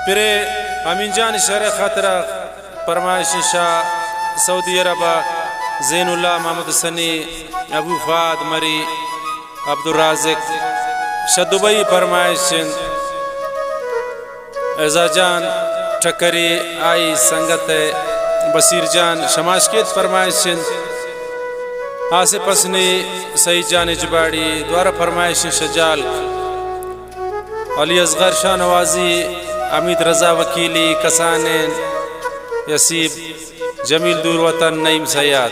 फिर अमीन जान शर खतरा फरमाइश शाह सऊदी अरब ज़ैनुल्लाह मोहम्मद सनी अबू फाद मरी अब्दुल राज़िक शदुबई फरमाइश एजाजान ठकरी आई संगत बसीर जान शमाशकेत फरमाइश आसिफ हसनी सईद जान इजबाड़ी द्वारा फरमाइश शजाल अली असगर शाह नवाजी अमित रजा वकीली कसानैन यसीब जमील दूर वतन नईम सयाद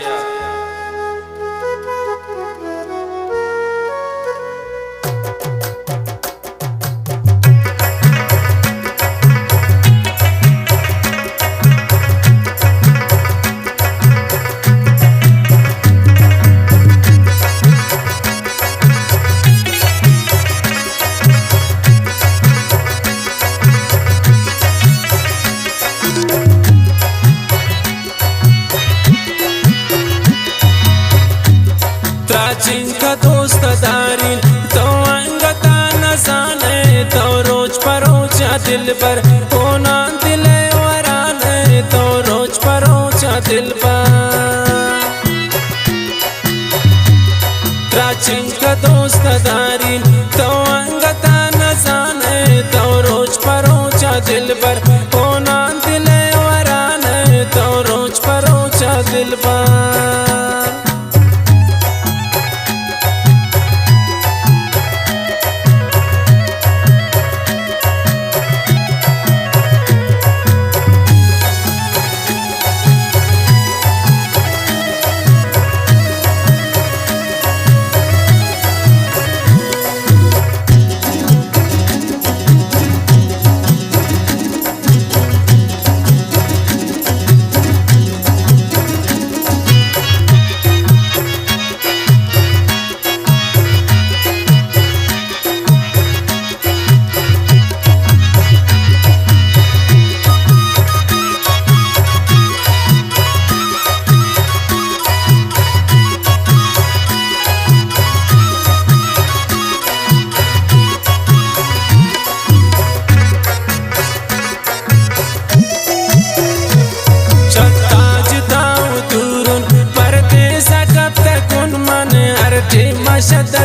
जिनका दोस्त दारिन तो अंगता न जाने तो रोज परोचा दिल पर होना दिल वराने तो रोज परोचा दिल पर जिनका दोस्त दारिन तो अंगता न जाने तो रोज परोचा दिल पर होना दिल वराने तो रोज परोचा दिल पर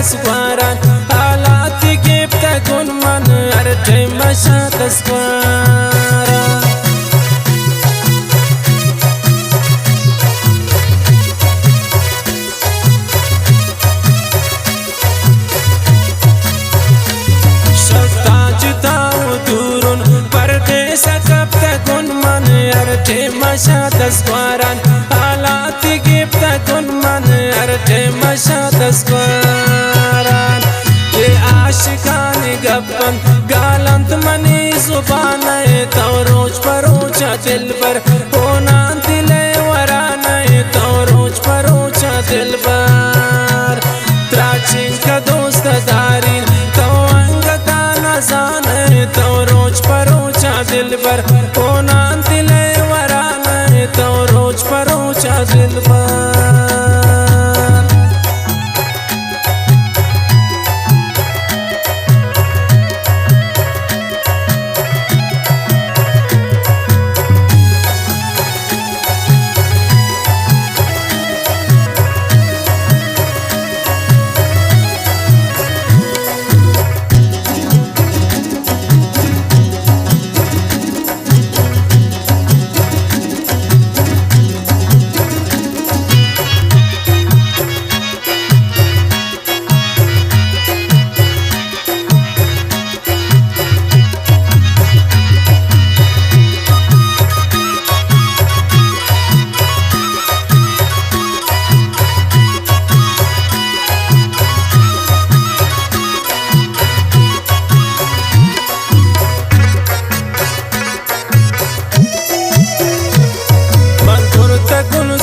Taswaran alati gifta gun man arte masha taswaran Shaftaj tau durun pardesa kapta gun man arte masha taswaran alati gifta gun man arte masha taswaran गप्पन गालंत मनी जुबान तो रोज परोचा दिल पर होना दिल वरान तो रोज परोचा दिल पर प्राचीन का दोस्त दारिन तो अंगता न जाने तो रोज परोचा दिल पर होना दिल वरान तो रोज परोचा दिल पर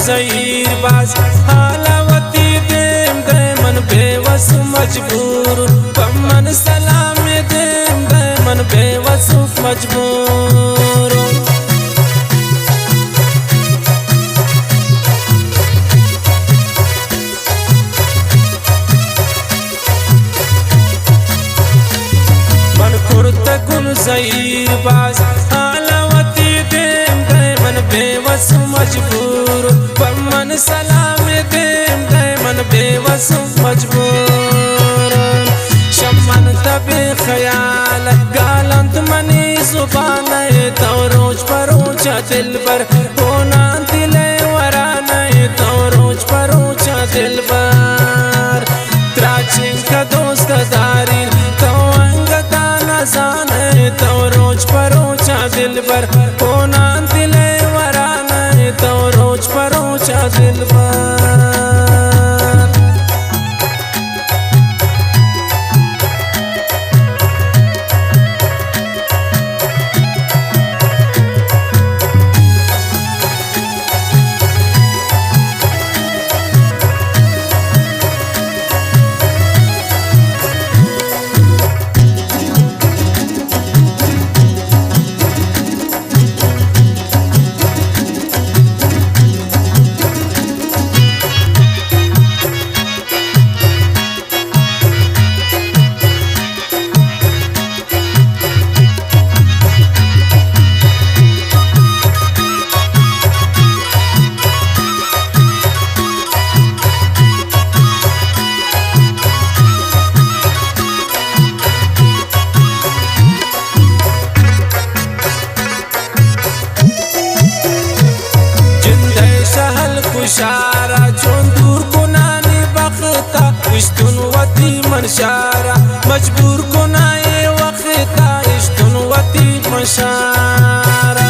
ज़हीर बाज हालावती देम दे मन बेवस मजबूर पमन सलाम देम दे मन बेवस मजबूर मन कुर्त गुल ज़हीर बाज आलावती देम मन बेवस मजबूर बमन सलाम देम मन बेवस मजबूर शमन तबे ख्याल गालंत मनी जुबान तो रोज परोचा दिल पर होना दिले वराना तो रोज परोचा दिल पर त्राचिंग का दोस्त दारी तो अंगता न जाने तो रोज परोचा दिल पर होना दिले वराना तो रोज परोचा दिल पर शारा चोन दूर को नानी बखता इश्तुन वती मनशारा मजबूर को नाए वखता इश्तुन वती मनशारा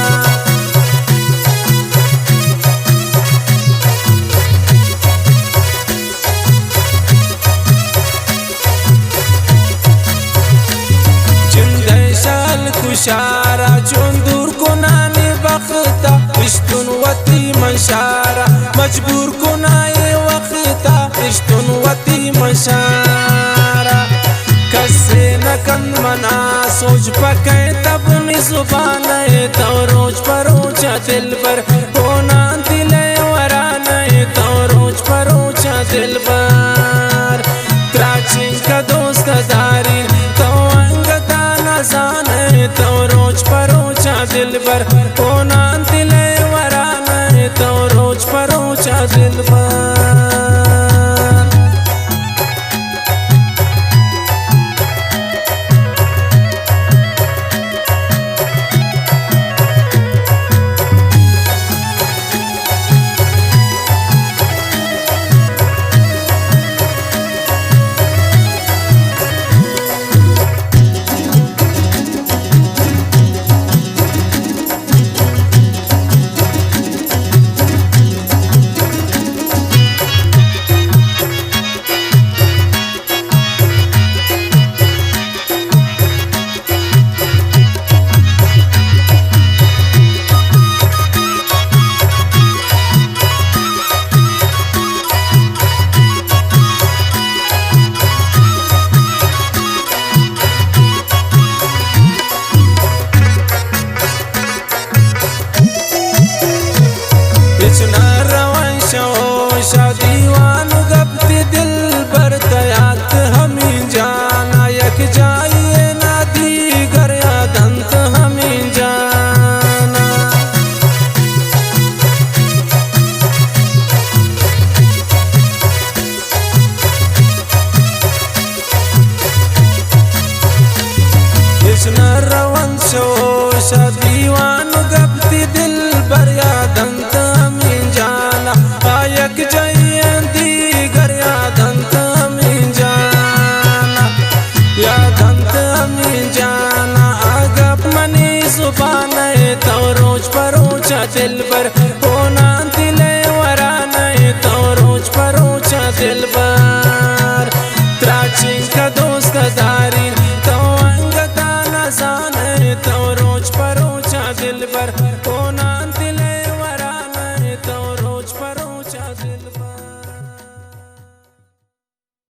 जिंदे शाल खुशारा चोन दूर को नानी बखता इश्तुन वती मनशारा मजबूर को नाए वक्ता इश्तुन वती मशारा कसे न कन मना सोच पके तब नि जुबान तो रोज परोचा दिल पर होना दिले वराना तो रोज परोचा दिल पर त्राचिंग का दोस्त दारी तो अंगता न जाने तो रोज परोचा दिल पर होना दिले वराना तो रोज परोचा दिल पर दीवान गप्ती दिल पर तयात हमी जाना यक जाइए ना दीगर यादंत हमी जाना कृष्ण रवन शोषा दीवान गप्ती दिल पर यादंत हमी जाना आयक जाइए दीगर यादंत हमी जाना यादंत हमी जाना आगप मनी जुबान तो रोज परोचा दिल पर होना दिले वराना तो